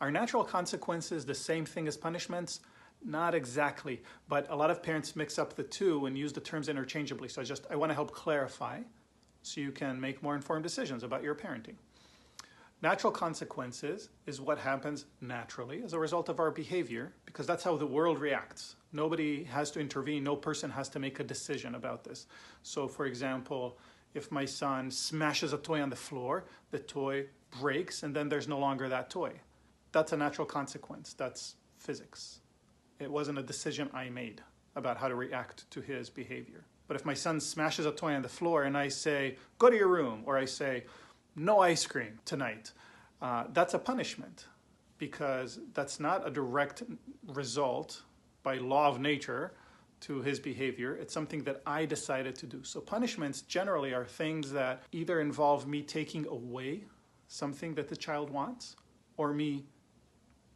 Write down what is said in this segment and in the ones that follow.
Are natural consequences the same thing as punishments? Not exactly, but a lot of parents mix up the two and use the terms interchangeably. So I want to help clarify so you can make more informed decisions about your parenting. Natural consequences is what happens naturally as a result of our behavior, because that's how the world reacts. Nobody has to intervene, no person has to make a decision about this. So for example, if my son smashes a toy on the floor, the toy breaks and then there's no longer that toy. That's a natural consequence, that's physics. It wasn't a decision I made about how to react to his behavior. But if my son smashes a toy on the floor and I say, go to your room, or I say, no ice cream tonight, that's a punishment, because that's not a direct result by law of nature to his behavior. It's something that I decided to do. So punishments generally are things that either involve me taking away something that the child wants, or me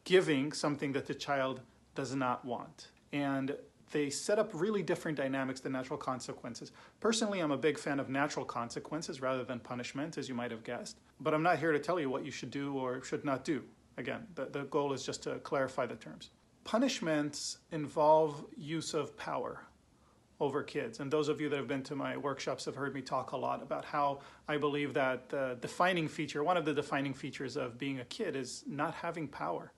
giving something that the child does not want. And they set up really different dynamics than natural consequences. Personally, I'm a big fan of natural consequences rather than punishment, as you might have guessed. But I'm not here to tell you what you should do or should not do. Again, the goal is just to clarify the terms. Punishments involve use of power over kids. And those of you that have been to my workshops have heard me talk a lot about how I believe that the defining feature, one of the defining features of being a kid, is not having power.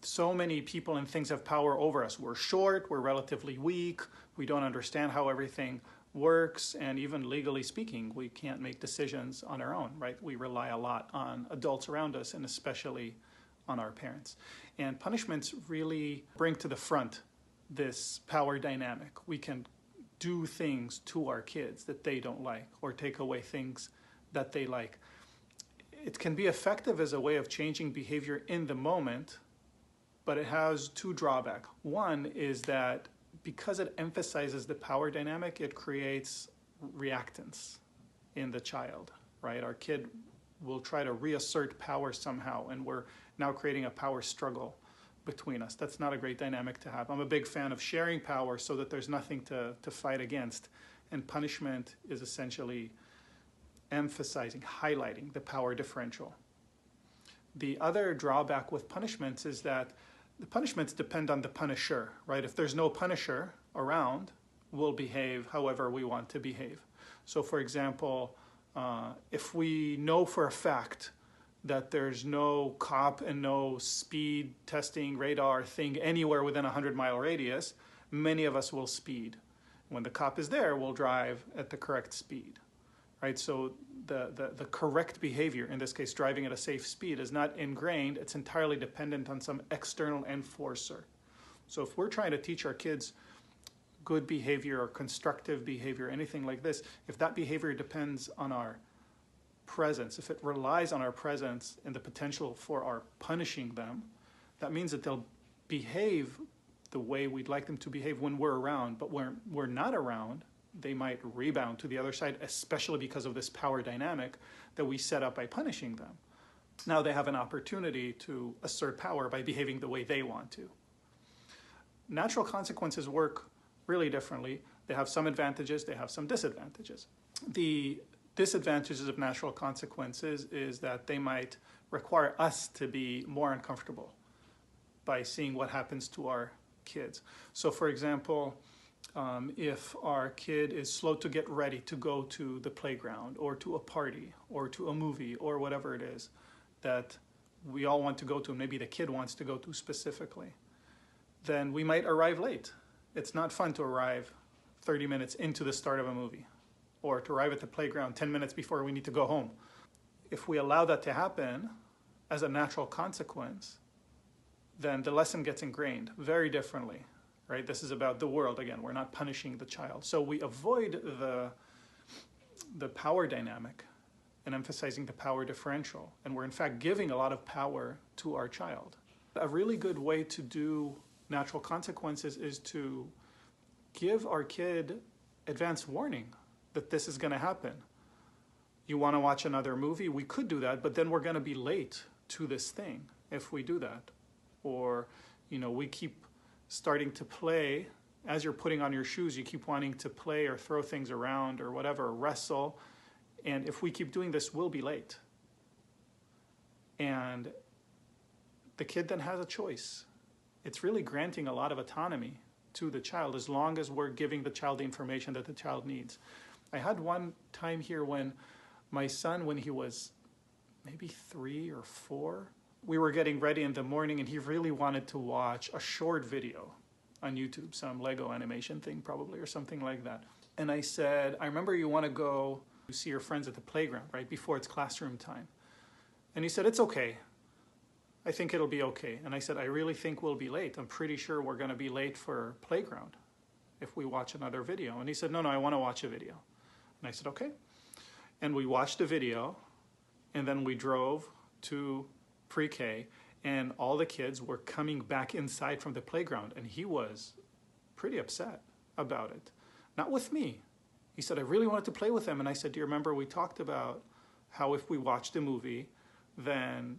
So many people and things have power over us. We're short, we're relatively weak, we don't understand how everything works, and even legally speaking, we can't make decisions on our own, right? We rely a lot on adults around us, and especially on our parents. And punishments really bring to the front this power dynamic. We can do things to our kids that they don't like, or take away things that they like. It can be effective as a way of changing behavior in the moment, but it has two drawbacks. One is that because it emphasizes the power dynamic, it creates reactance in the child, right? Our kid will try to reassert power somehow, and we're now creating a power struggle between us. That's not a great dynamic to have. I'm a big fan of sharing power so that there's nothing to fight against, and punishment is essentially emphasizing, highlighting the power differential. The other drawback with punishments is that the punishments depend on the punisher, right? If there's no punisher around, we'll behave however we want to behave. So for example, if we know for a fact that there's no cop and no speed testing radar thing anywhere within a 100-mile radius, many of us will speed. When the cop is there, we'll drive at the correct speed, right? So the correct behavior, in this case driving at a safe speed, is not ingrained. It's entirely dependent on some external enforcer. So if we're trying to teach our kids good behavior or constructive behavior, anything like this, if that behavior depends on our presence, if it relies on our presence and the potential for our punishing them, that means that they'll behave the way we'd like them to behave when we're around. But when we're not around, they might rebound to the other side, especially because of this power dynamic that we set up by punishing them. Now they have an opportunity to assert power by behaving the way they want to. Natural consequences work really differently. They have some advantages, they have some disadvantages. The disadvantages of natural consequences is that they might require us to be more uncomfortable by seeing what happens to our kids. So for example, if our kid is slow to get ready to go to the playground or to a party or to a movie or whatever it is that we all want to go to, maybe the kid wants to go to specifically, then we might arrive late. It's not fun to arrive 30 minutes into the start of a movie, or to arrive at the playground 10 minutes before we need to go home. If we allow that to happen as a natural consequence, then the lesson gets ingrained very differently. Right? This is about the world. Again, we're not punishing the child. So we avoid the power dynamic and emphasizing the power differential. And we're in fact giving a lot of power to our child. A really good way to do natural consequences is to give our kid advance warning that this is going to happen. You want to watch another movie? We could do that, but then we're going to be late to this thing if we do that. Or, we keep starting to play, as you're putting on your shoes, you keep wanting to play or throw things around or whatever, or wrestle. And if we keep doing this, we'll be late. And the kid then has a choice. It's really granting a lot of autonomy to the child as long as we're giving the child the information that the child needs. I had one time here when my son, when he was maybe 3 or 4, we were getting ready in the morning and he really wanted to watch a short video on YouTube, some Lego animation thing probably or something like that. And I said, I remember you want to go see your friends at the playground, right, before it's classroom time. And he said, it's okay. I think it'll be okay. And I said, I really think we'll be late. I'm pretty sure we're going to be late for playground if we watch another video. And he said, no, I want to watch a video. And I said, okay. And we watched a video, and then we drove to pre-K, and all the kids were coming back inside from the playground, and he was pretty upset about it. Not with me. He said, I really wanted to play with them. And I said, do you remember we talked about how if we watched a movie, then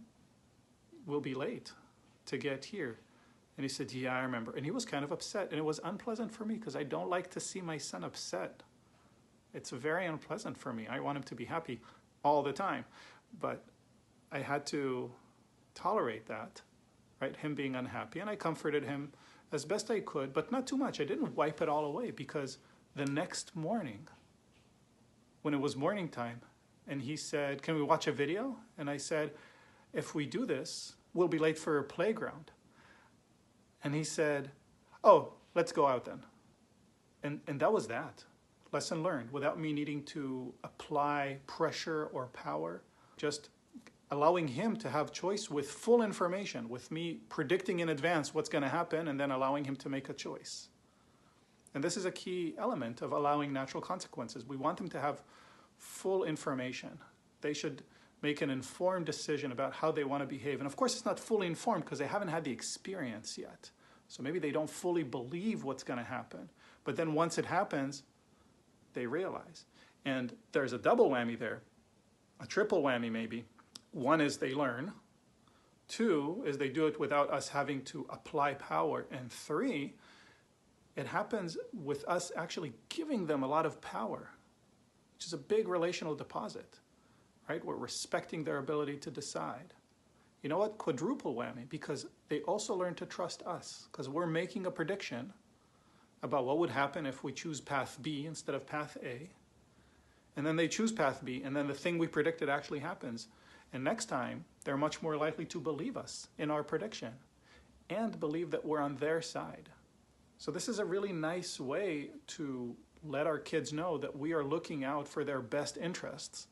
we'll be late to get here? And he said, yeah, I remember. And he was kind of upset, and it was unpleasant for me because I don't like to see my son upset. It's very unpleasant for me. I want him to be happy all the time. But I had to tolerate that, right? Him being unhappy. And I comforted him as best I could, but not too much. I didn't wipe it all away because the next morning, when it was morning time, and he said, can we watch a video? And I said, if we do this, we'll be late for a playground. And he said, oh, let's go out then. And that was that. Lesson learned, without me needing to apply pressure or power, just allowing him to have choice with full information, with me predicting in advance what's going to happen and then allowing him to make a choice. And this is a key element of allowing natural consequences. We want them to have full information. They should make an informed decision about how they want to behave. And of course, it's not fully informed because they haven't had the experience yet. So maybe they don't fully believe what's going to happen. But then once it happens, they realize. And there's a double whammy there, a triple whammy maybe. One is they learn. 2 is they do it without us having to apply power. And 3, it happens with us actually giving them a lot of power, which is a big relational deposit, right? We're respecting their ability to decide. You know what? Quadruple whammy, because they also learn to trust us, because we're making a prediction about what would happen if we choose path B instead of path A. And then they choose path B, and then the thing we predicted actually happens. And next time, they're much more likely to believe us in our prediction and believe that we're on their side. So this is a really nice way to let our kids know that we are looking out for their best interests,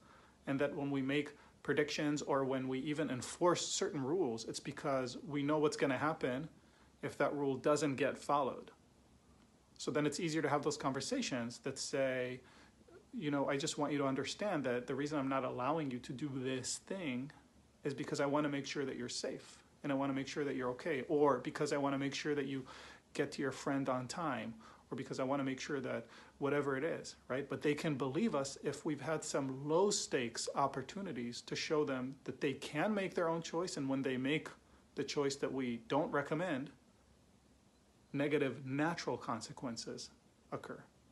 and that when we make predictions or when we even enforce certain rules, it's because we know what's going to happen if that rule doesn't get followed. So then it's easier to have those conversations that say, you know, I just want you to understand that the reason I'm not allowing you to do this thing is because I want to make sure that you're safe and I want to make sure that you're okay, or because I want to make sure that you get to your friend on time, or because I want to make sure that whatever it is, right? But they can believe us if we've had some low stakes opportunities to show them that they can make their own choice, and when they make the choice that we don't recommend, negative natural consequences occur.